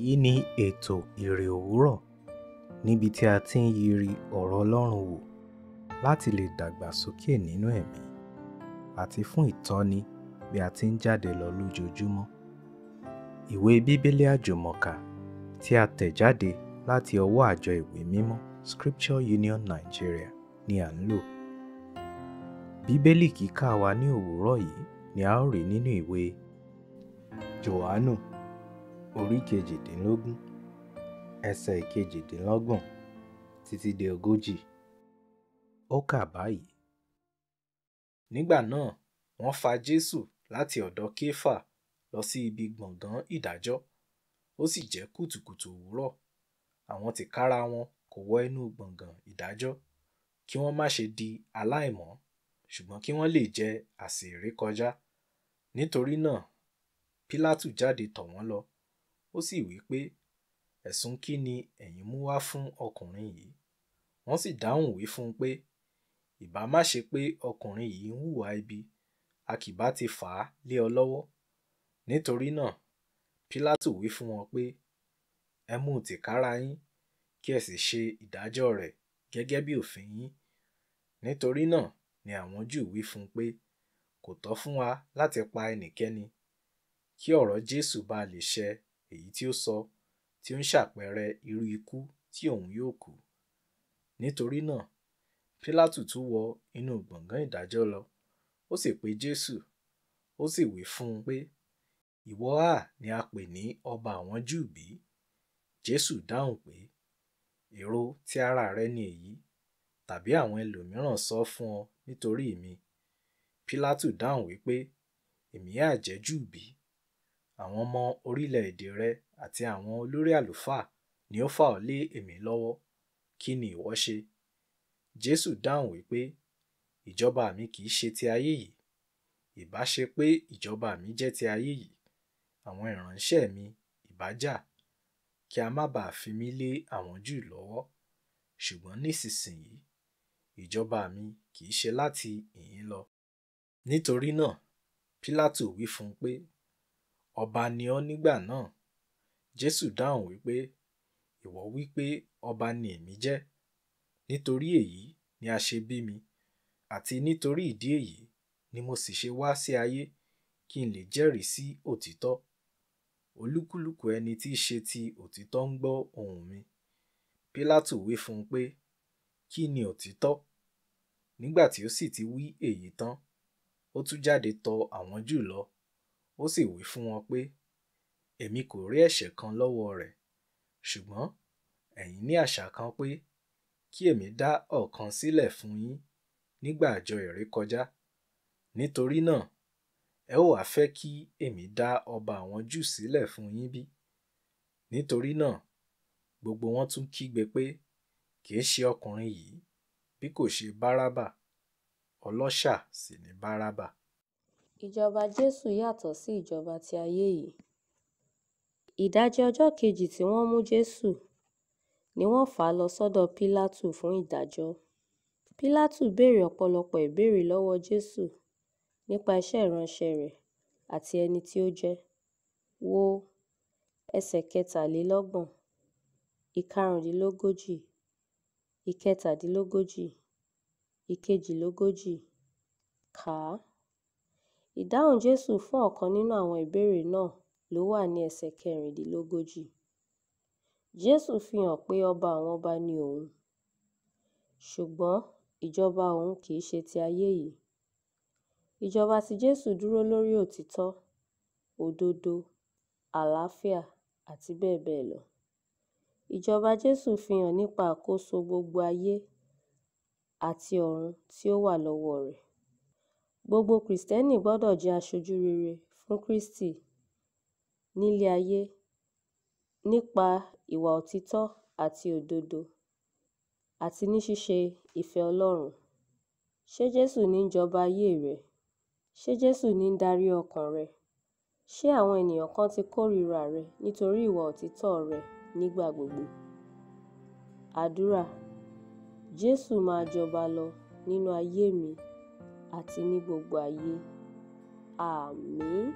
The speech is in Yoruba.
Èyí ni ètò Iri Owuro, níbi tí a ti ń yiri ọ̀rọ̀ Ọlọ́run wò láti lè dàgbà sókè nínú ẹ̀mí àti fún ìtọ́ni bí a ti ń jáde lọ lójoojúmọ́. Ìwé Bíbélì Àjùmọ tí a tẹ̀ jáde láti ọwọ́ àjọ ìwé mímọ́ Scripture Union Nigeria ni à ń lò. Bíbélì kíkà wa ní òwúrọ̀ yìí ni a ó rí nínú ìwé Jòhánù orí 18 ẹsẹ̀ 28 títí dé 40. Ó kà báyìí. Nígbà náà wọ́n fa Jesu láti ọ̀dọ̀ Kéfà lọ sí ibi gbọ̀ngàn ìdájọ́. Ó sì jẹ́ kùtùkùtù òwúrọ̀. Àwọn tìkára wọn kò wọ inú gbọ̀ngàn ìdájọ́ kí wọ́n má ṣe di aláìmọ́, ṣùgbọ́n kí wọ́n lè jẹ àsè ìrékọjá. Nítorí náà Pílátù jáde tọ̀ wọ́n lọ. Ó sì wí pé, ẹ̀sùn kí ni ẹ̀yin mú wá fún ọkùnrin yìí? Wọ́n sì dáhùn wí fún un pé, ìbá má ṣe pé ọkùnrin yìí ń hùwà ibi, a kì bá ti fà á lé ọ lọ́wọ́. Nítorí náà Pílátù wí fún wọn pé, ẹ mú tìkára yín, kí ẹ sì ṣe ìdájọ́ rẹ̀ gẹ́gẹ́ bí òfin yín. Nítorí náà ni àwọn Júù wí fún un pé, kò tọ́ fún wa láti pa ẹnikẹ́ni, kí ọ̀rọ̀ Jesu bá lè ṣẹ, èyí tí ó sọ, tí ó ń ṣàpẹẹrẹ irú ikú tí òun yóò kú. Nítorí náà Pílátù tún wọ inú gbọ̀ngàn ìdájọ́ lọ. Ó sì pe Jesu, ó sì wí fún un pé, ìwọ ha ni a pè ní ọba àwọn Júù bí? Jesu dáhùn pé, èrò ti ara rẹ ni èyí, tàbí àwọn ẹlòmíràn sọ fún ọ nítorí mi? Pílátù dáhùn wípé, èmi ha jẹ́ Júù bí? Àwọn ọmọ orílẹ̀-èdè rẹ àti àwọn olórí àlùfáà ni ó fà ọ́ lé èmi lọ́wọ́. Kí ni ìwọ ṣe? Jesu dáhùn wípé, ìjọba mi kì í ṣe ti ayé yìí. Ìbá ṣe pé ìjọba mi jẹ́ ti ayé yìí, àwọn ìránṣẹ́ mi ìbá jà, kí a má bàa fi mí lé àwọn Júù lọ́wọ́. Ṣùgbọ́n nísinsìnyí ìjọba mi kì í ṣe láti ìhín lọ. Nítorí náà Pílátù wí fún un pé, ọba ni ọ́ nígbà náà? Jesu dáhùn wípé, ìwọ wí pé ọba ni èmi jẹ́. Nítorí èyí ni a ṣe bí mi, àti nítorí ìdí èyí ni mo sì ṣe wá sí ayé, kí n lè jẹ́rìí sí òtítọ́. Olúkúlùkù ẹni tí í ṣe ti òtítọ́ ń gbọ́ ohùn mi. Pílátù wí fún un pé, kí ni òtítọ́? Nígbà tí ó sì ti wí èyí tán, ó tún jáde tọ̀ àwọn Júù lọ. Ó sì wí fún wọn pé, èmi kò rí ẹ̀ṣẹ̀ kan lọ́wọ́ rẹ̀. Ṣùgbọ́n ẹ̀yin ní àṣà kan pé kí èmi dá ọ̀kan sílẹ̀ fún yín nígbà àjọ ìrékọjá. Nítorí náà ẹ ó wá fẹ́ kí èmi dá ọba àwọn Júù sílẹ̀ fún yín bí? Nítorí náà gbogbo wọn tún kígbe pé, kì í ṣe ọkùnrin yìí, bí kò ṣe Bárábà. Ọlọ́ṣà sì ni Bárábà. Ìjọba Jesu yàtọ̀ sí ìjọba ti ayé yìí. Ìdajì ọjọ́ kejì tí wọ́n mú Jesu ni wọ́n fà á lọ sọ́dọ̀ Pílátù fún ìdájọ́. Pílátù béèrè ọ̀pọ̀lọpọ̀ ìbéèrè lọ́wọ́ Jesu nípa iṣẹ́ ìránṣẹ́ rẹ̀ àti ẹni tí ó jẹ́. Wo ẹsẹ̀ 23, 25, 27, 28. Kà á. Ìdáhùn Jesu fún ọ̀kan nínú àwọn ìbéèrè náà ló wà ní ẹsẹ̀ 26. Jesu fi hàn pé ọba àwọn ọba ni òun. Ṣùgbọ́n ìjọba òun kì í ṣe ti ayé yìí. Ìjọba ti Jesu dúró lórí òtítọ́, òdodo, àlàáfíà àti bẹ́ẹ̀ bẹ́ẹ̀ lọ. Ìjọba Jesu fi hàn nípa àkóso gbogbo ayé àti ọ̀run tí ó wà lọ́wọ́ rẹ̀. Gbogbo Kìrìsìtẹ́nì gbọ́dọ̀ jẹ́ aṣojú rere fún Kristi nílé ayé nípa ìwà òtítọ́ àti òdodo, àti ní ṣíṣe ìfẹ́ Ọlọ́run. Ṣé Jesu ní ń jọba ayé rẹ? Ṣé Jesu ní ń darí ọkàn rẹ? Ṣé àwọn ènìyàn kan ti kórìíra rẹ nítorí ìwà òtítọ́ rẹ nígbà gbogbo? Àdúrà: Jesu máa jọba lọ nínú ayé mi àti ní gbogbo ayé. Àmín.